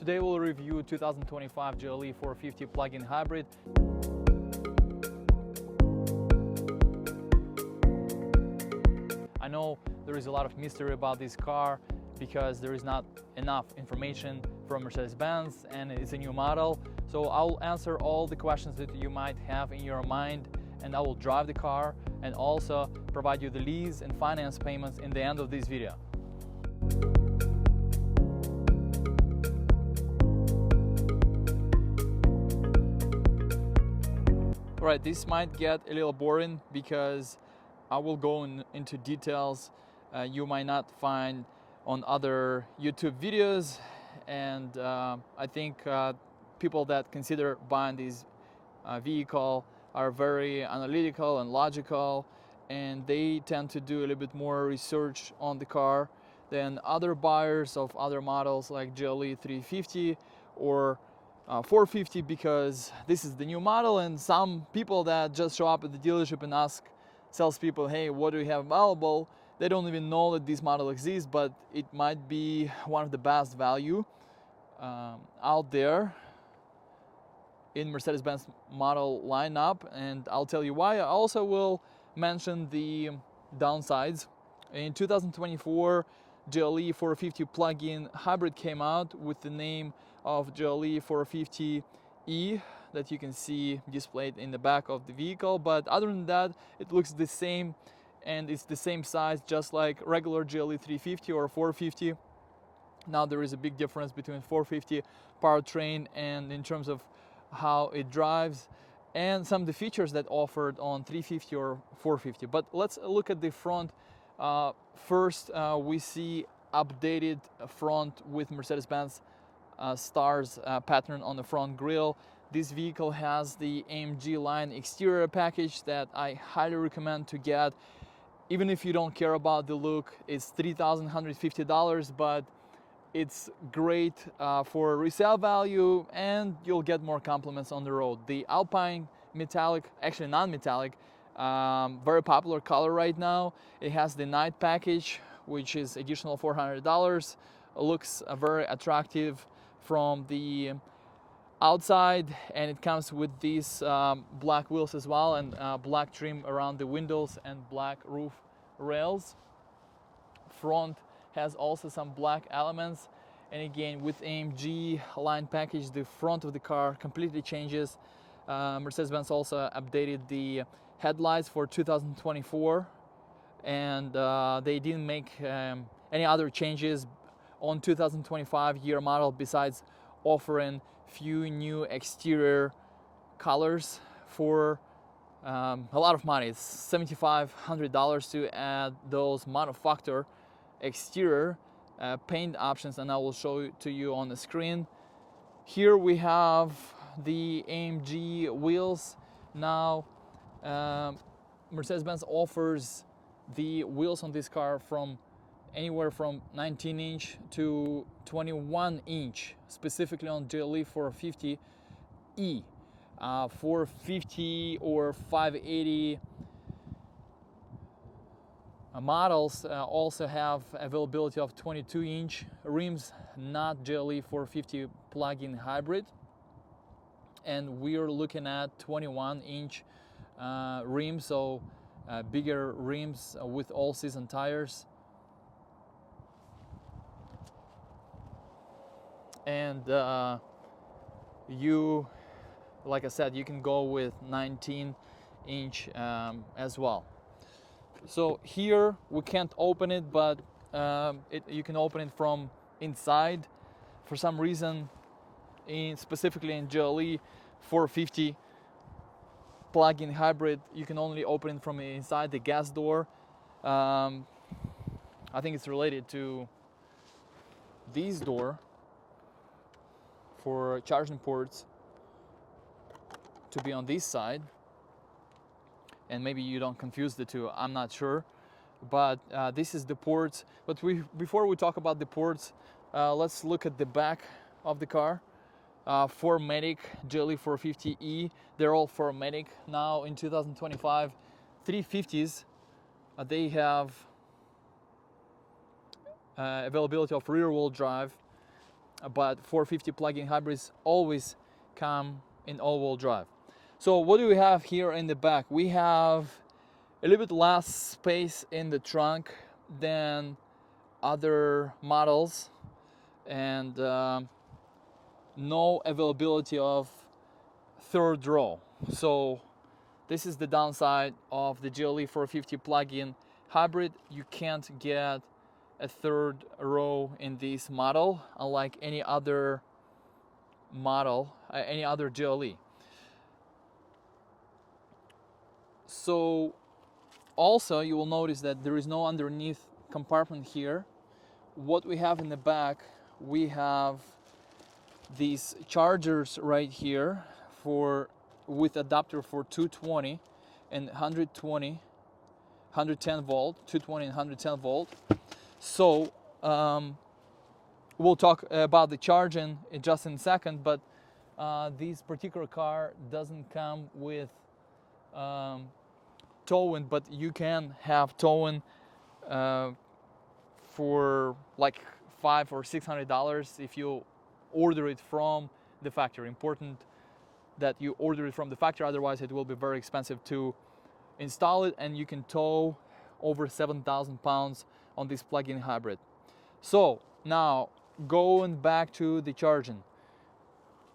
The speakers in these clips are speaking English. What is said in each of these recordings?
Today we'll review 2025 GLE 450 plug-in hybrid. I know there is a lot of mystery about this car because there is not enough information from Mercedes-Benz and it's a new model. So I'll answer all the questions that you might have in your mind, and I will drive the car and also provide you the lease and finance payments in the end of this video. Alright, this might get a little boring because I will go into details you might not find on other YouTube videos, and I think people that consider buying this vehicle are very analytical and logical, and they tend to do a little bit more research on the car than other buyers of other models like GLE 350 or 450, because this is the new model, and some people that just show up at the dealership and ask salespeople, hey, what do you have available? They don't even know that this model exists, but it might be one of the best value out there in Mercedes-Benz model lineup, and I'll tell you why. I also will mention the downsides. In 2024, GLE 450 plug-in hybrid came out with the name of GLE 450e that you can see displayed in the back of the vehicle, but other than that, it looks the same and it's the same size just like regular GLE 350 or 450. Now there is a big difference between 450 powertrain and in terms of how it drives and some of the features that offered on 350 or 450. But let's look at the front. First, we see updated front with Mercedes-Benz stars pattern on the front grille. This vehicle has the AMG line exterior package that I highly recommend to get. Even if you don't care about the look, it's $3,150, but it's great for resale value and you'll get more compliments on the road. The Alpine metallic, actually non-metallic, very popular color right now. It has the night package, which is additional $400. It looks very attractive from the outside, and it comes with these black wheels as well, and black trim around the windows and black roof rails. Front has also some black elements, and again with AMG line package, the front of the car completely changes. Mercedes-Benz also updated the headlights for 2024, and they didn't make any other changes on 2025 year model besides offering few new exterior colors for a lot of money. It's $7,500 to add those manufacturer exterior paint options, and I will show it to you on the screen. Here we have the AMG wheels. Now Mercedes-Benz offers the wheels on this car from anywhere from 19-inch to 21-inch, specifically on GLE 450e. 450 or 580 models also have availability of 22-inch rims, not GLE 450 plug-in hybrid. And we're looking at 21-inch rims, so bigger rims with all-season tires. And like I said, you can go with 19-inch as well. So here we can't open it, but you can open it from inside. For some reason, specifically in GLE 450 plug-in hybrid, you can only open it from inside the gas door. I think it's related to this door for charging ports to be on this side, and maybe you don't confuse the two, I'm not sure, but this is the ports. But before we talk about the ports, let's look at the back of the car. 4MATIC GLE 450e, they're all 4MATIC now in 2025. 350s, they have availability of rear-wheel drive, but 450 plug-in hybrids always come in all-wheel drive. So what do we have here in the back? We have a little bit less space in the trunk than other models, and no availability of third row. So this is the downside of the GLE 450 plug-in hybrid. You can't get a third row in this model, unlike any other model, any other GLE. So also you will notice that there is no underneath compartment here. What we have in the back, we have these chargers right here with adapter for 220 and 110 volt, 220 and 110 volt. So we'll talk about the charging just in a second, but this particular car doesn't come with towing, but you can have towing for like $500 or $600 if you order it from the factory. Important that you order it from the factory, otherwise it will be very expensive to install it, and you can tow over 7,000 pounds on this plug-in hybrid. So now going back to the charging,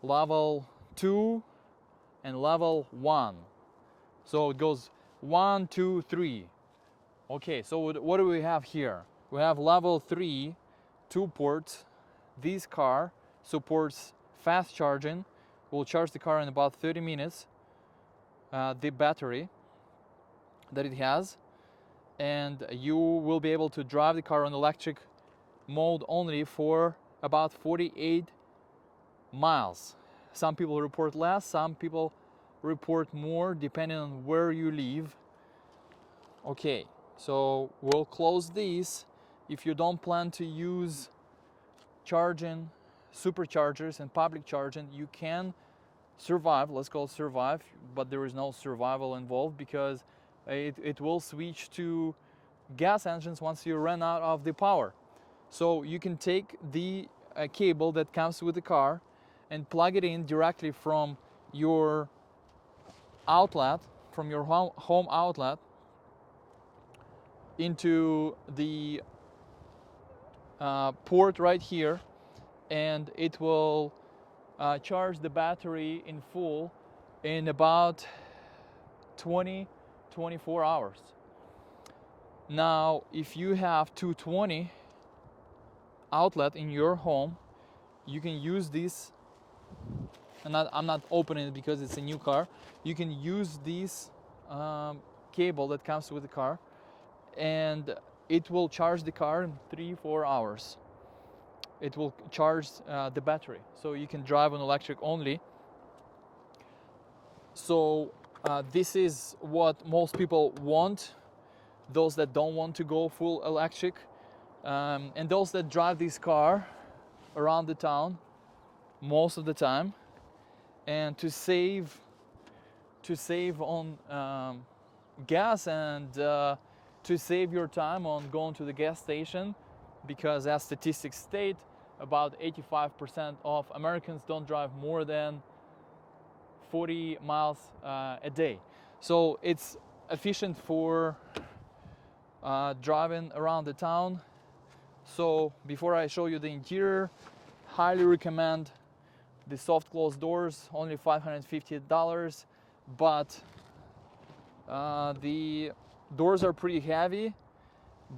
level 2 and level 1. So it goes 1, 2, 3. Okay, so what do we have here? We have level 3, 2 ports. This car supports fast charging. We'll charge the car in about 30 minutes. The battery that it has, and you will be able to drive the car on electric mode only for about 48 miles. Some people report less, some people report more, depending on where you live. Okay, so we'll close these. If you don't plan to use charging, superchargers and public charging, you can survive, let's call it survive, but there is no survival involved, because it will switch to gas engines once you run out of the power. So you can take the cable that comes with the car and plug it in directly from your outlet, from your home outlet, into the port right here, and it will charge the battery in full in about 24 hours. Now, if you have 220 outlet in your home, you can use this, and I'm not opening it because it's a new car. You can use this cable that comes with the car, and it will charge the car in 3-4 hours. It will charge the battery, so you can drive on electric only. So this is what most people want, those that don't want to go full electric, and those that drive this car around the town most of the time, and to save on gas, and to save your time on going to the gas station, because as statistics state, about 85% of Americans don't drive more than 40 miles a day. So it's efficient for driving around the town. So before I show you the interior, highly recommend the soft close doors, only $550, but the doors are pretty heavy,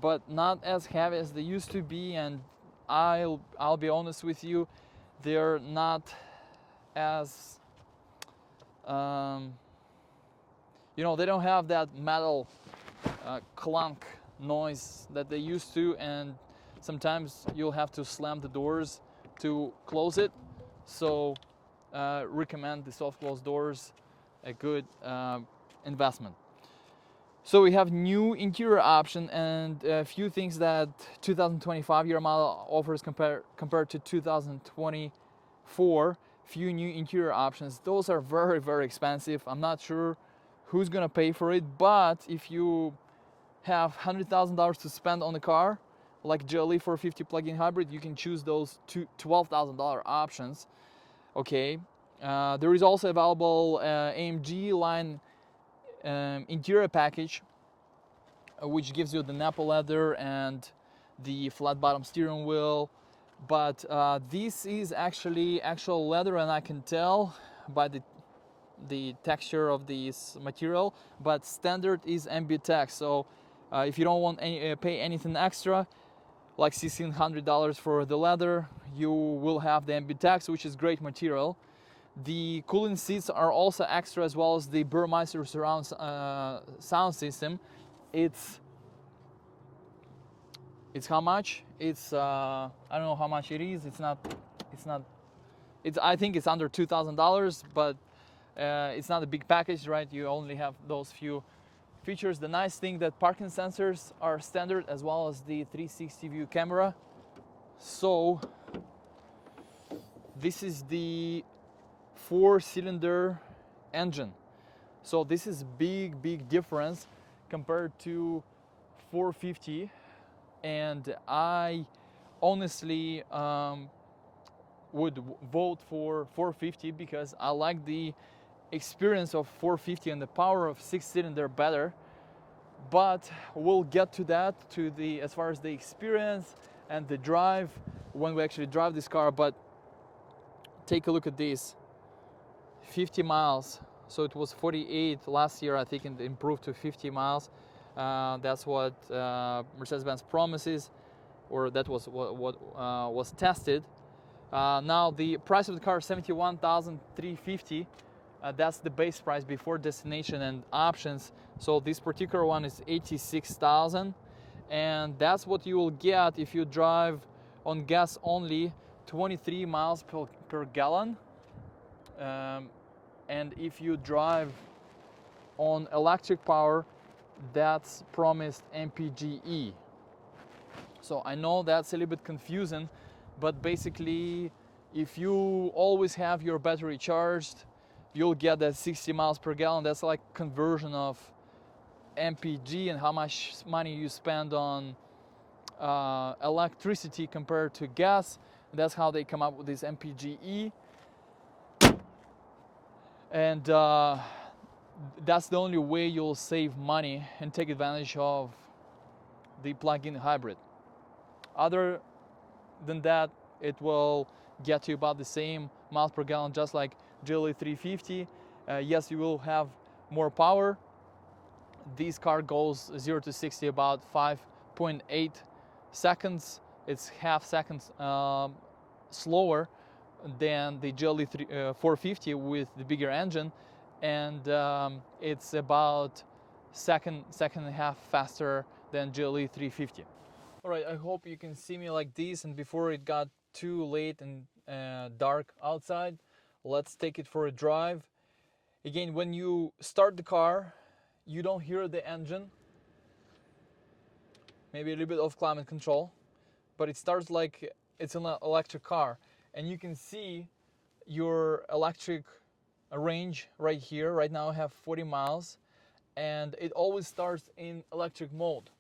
but not as heavy as they used to be, and I'll be honest with you, they're not as they don't have that metal clunk noise that they used to, and sometimes you'll have to slam the doors to close it. So recommend the soft close doors, a good investment. So we have new interior option and a few things that 2025 year model offers compared to 2024. Few new interior options. Those are very, very expensive. I'm not sure who's gonna pay for it, but if you have $100,000 to spend on the car, like GLE 450 plug-in hybrid, you can choose those two $12,000 options. Okay, there is also available AMG line interior package, which gives you the Napa leather and the flat bottom steering wheel. But this is actually actual leather, and I can tell by the texture of this material. But standard is MBTEX, so if you don't want pay anything extra, like $1,600 for the leather, you will have the MBTEX, which is great material. The cooling seats are also extra, as well as the Burmeister surround sound system. It's how much? It's I don't know how much it is. It's I think it's under $2,000, but it's not a big package, right? You only have those few features. The nice thing that parking sensors are standard, as well as the 360 view camera. So this is the 4-cylinder engine. So this is big difference compared to 450, and I honestly would vote for 450 because I like the experience of 450 and the power of 6-cylinder better. But we'll get to that, as far as the experience and the drive when we actually drive this car. But take a look at this, 50 miles. So it was 48 last year, I think, and improved to 50 miles. That's what Mercedes-Benz promises, or that was what was tested. Now the price of the car is $71,350. That's the base price before destination and options. So this particular one is $86,000, and that's what you will get if you drive on gas only, 23 miles per gallon. And if you drive on electric power, that's promised MPGe. So I know that's a little bit confusing, but basically, if you always have your battery charged, you'll get that 60 miles per gallon. That's like conversion of MPG and how much money you spend on electricity compared to gas. That's how they come up with this MPGe. And that's the only way you'll save money and take advantage of the plug-in hybrid. Other than that, it will get you about the same miles per gallon, just like GLE 350. Yes, you will have more power. This car goes 0 to 60 about 5.8 seconds. It's half seconds slower than the GLE 450 with the bigger engine, and it's about second and a half faster than GLE 350. All right, I hope you can see me like this, and before it got too late and dark outside, let's take it for a drive. Again, when you start the car, you don't hear the engine. Maybe a little bit of climate control, but it starts like it's an electric car. And you can see your electric range right here. Right now I have 40 miles, and it always starts in electric mode.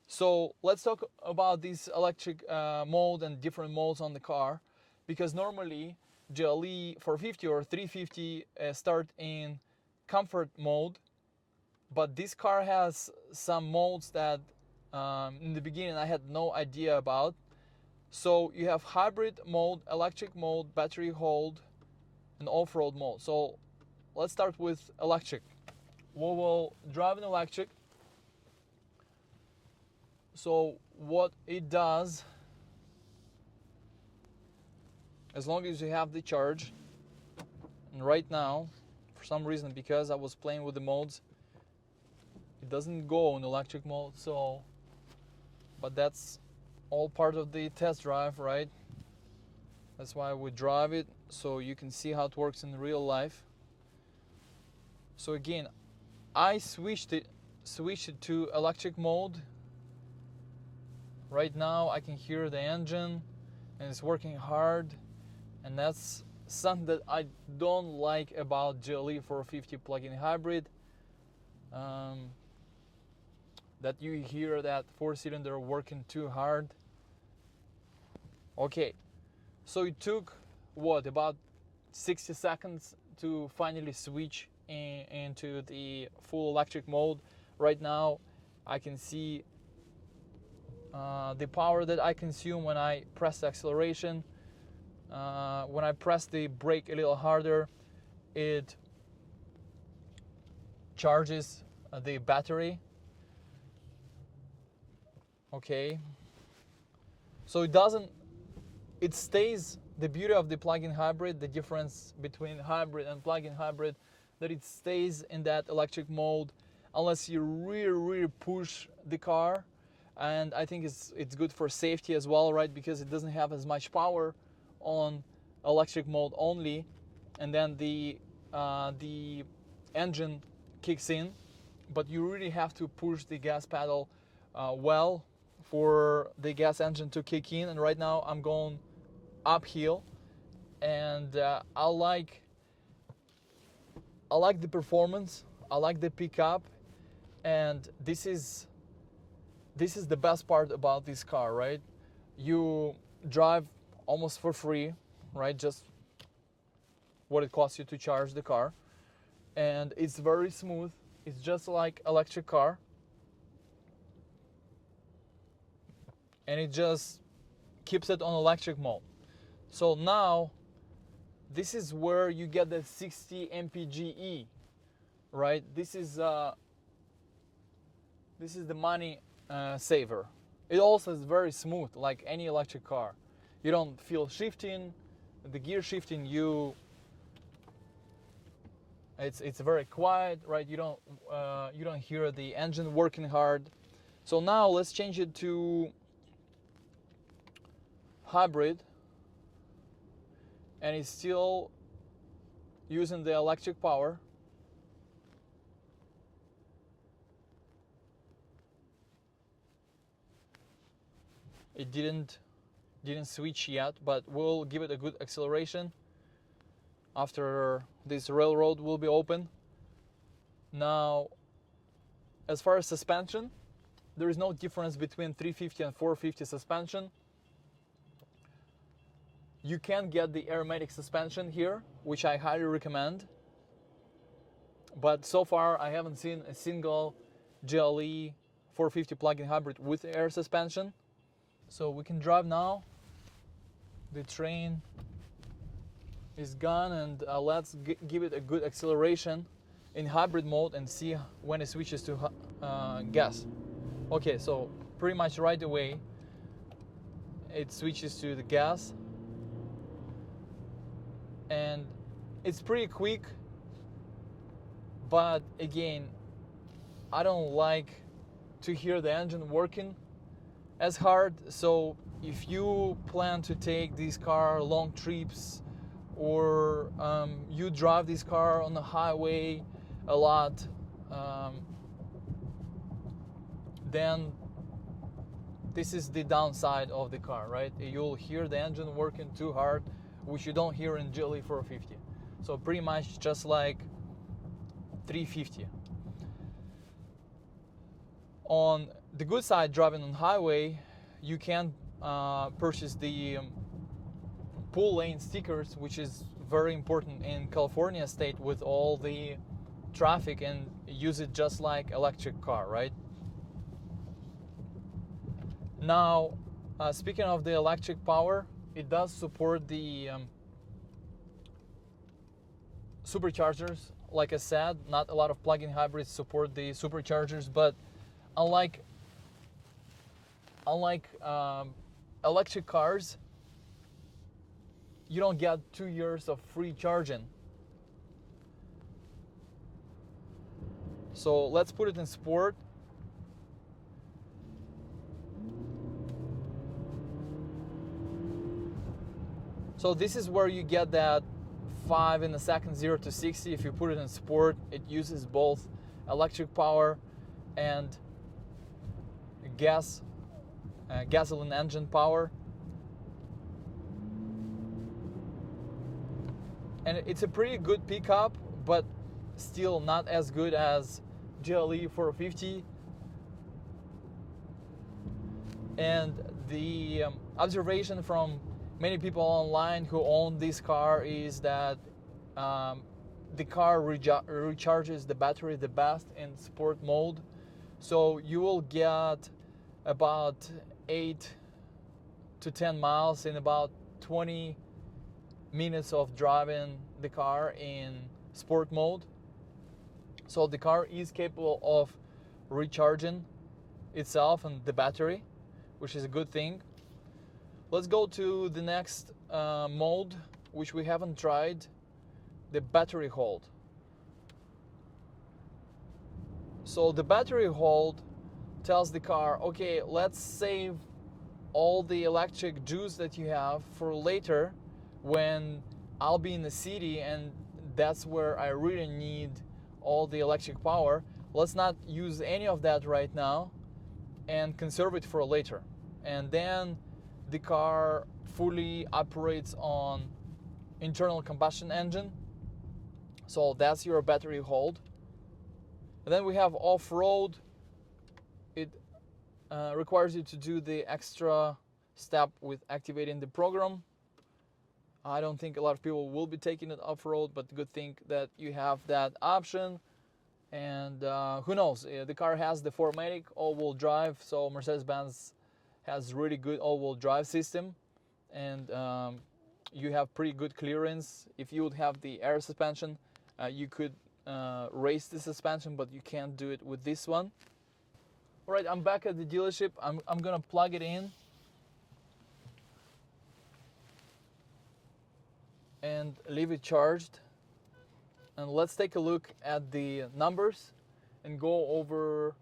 So let's talk about this electric mode and different modes on the car, because normally GLE 450 or 350 start in comfort mode, but this car has some modes that in the beginning I had no idea about. So you have hybrid mode, electric mode, battery hold, and off-road mode. So let's start with electric. We will drive in electric. So what it does, as long as you have the charge, and right now, for some reason, because I was playing with the modes, it doesn't go in electric mode. So, but that's all part of the test drive, right? That's why we drive it, so you can see how it works in real life. So again, I switched it to electric mode. Right now I can hear the engine and it's working hard, and that's something that I don't like about GLE 450 plug-in hybrid. That you hear that 4-cylinder working too hard. Okay, so it took what, about 60 seconds to finally switch into the full electric mode. Right now I can see the power that I consume when I press the acceleration. When I press the brake a little harder, it charges the battery. Okay, so it stays. The beauty of the plug-in hybrid, the difference between hybrid and plug-in hybrid, that it stays in that electric mode unless you really push the car. And I think it's good for safety as well, right? Because it doesn't have as much power on electric mode only, and then the engine kicks in, but you really have to push the gas pedal well for the gas engine to kick in. And right now I'm going uphill, and I like the performance, I like the pickup, and this is the best part about this car, right? You drive almost for free, right? Just what it costs you to charge the car, and it's very smooth. It's just like electric car, and it just keeps it on electric mode. So now this is where you get the 60 mpge, right? This is the money saver. It also is very smooth, like any electric car. You don't feel shifting, the gear shifting. It's very quiet, right? You don't hear the engine working hard. So now let's change it to hybrid, and it's still using the electric power. It didn't switch yet, but we'll give it a good acceleration after this railroad will be open. Now, as far as suspension, there is no difference between 350 and 450 suspension. You can get the aromatic suspension here, which I highly recommend. But so far, I haven't seen a single GLE 450 plug-in hybrid with air suspension. So we can drive now. The train is gone, and let's give it a good acceleration in hybrid mode and see when it switches to gas. Okay, so pretty much right away it switches to the gas, and it's pretty quick. But again, I don't like to hear the engine working as hard. So if you plan to take this car long trips, or you drive this car on the highway a lot, then this is the downside of the car, right? You'll hear the engine working too hard, which you don't hear in GLE 450. So pretty much just like 350. On the good side, driving on highway, you can purchase the pull lane stickers, which is very important in California state with all the traffic, and use it just like electric car, right? Now, speaking of the electric power, it does support the superchargers. Like I said, not a lot of plug-in hybrids support the superchargers, but unlike electric cars, you don't get 2 years of free charging. So let's put it in sport. So this is where you get that 5 in a second, 0 to 60. If you put it in sport, it uses both electric power and gasoline engine power. And it's a pretty good pickup, but still not as good as GLE 450. And the observation from many people online who own this car is that the car recharges the battery the best in sport mode. So you will get about 8 to 10 miles in about 20 minutes of driving the car in sport mode. So the car is capable of recharging itself and the battery, which is a good thing. Let's go to the next mode, which we haven't tried, the battery hold. So the battery hold tells the car, okay, let's save all the electric juice that you have for later when I'll be in the city and that's where I really need all the electric power. Let's not use any of that right now and conserve it for later. And then the car fully operates on internal combustion engine. So that's your battery hold. And then we have off-road. It requires you to do the extra step with activating the program. I don't think a lot of people will be taking it off-road, but good thing that you have that option. And who knows, the car has the 4MATIC all-wheel drive, so Mercedes-Benz has really good all-wheel drive system, and you have pretty good clearance. If you would have the air suspension, you could raise the suspension, but you can't do it with this one. All right, I'm back at the dealership. I'm gonna plug it in and leave it charged. And let's take a look at the numbers and go over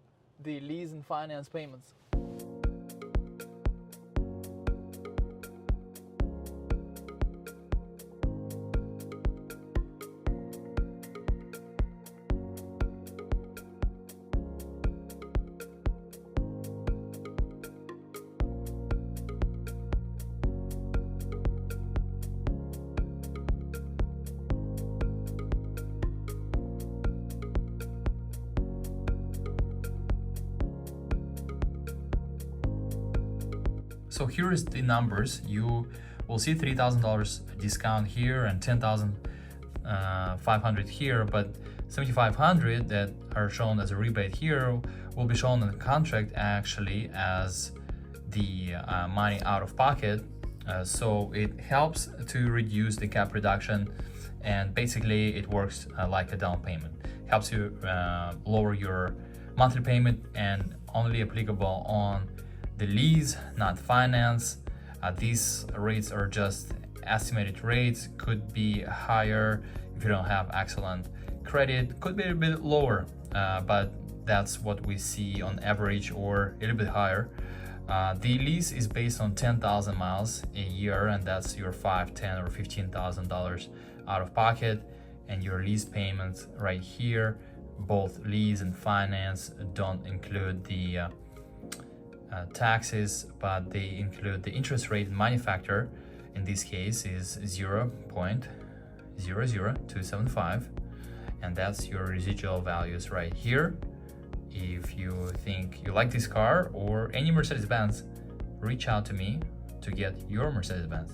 the lease and finance payments. So here is the numbers. You will see $3,000 discount here and $10,500 here, but $7,500 that are shown as a rebate here will be shown in the contract actually as the money out of pocket. So it helps to reduce the cap reduction, and basically it works like a down payment. Helps you lower your monthly payment, and only applicable on the lease, not finance. These rates are just estimated rates, could be higher if you don't have excellent credit, could be a bit lower, but that's what we see on average, or a little bit higher. The lease is based on 10,000 miles a year, and that's your $5,000, $10,000 or $15,000 out of pocket. And your lease payments right here, both lease and finance, don't include the taxes, but they include the interest rate. Money factor in this case is 0.00275, and that's your residual values right here. If you think you like this car or any Mercedes-Benz, reach out to me to get your Mercedes-Benz.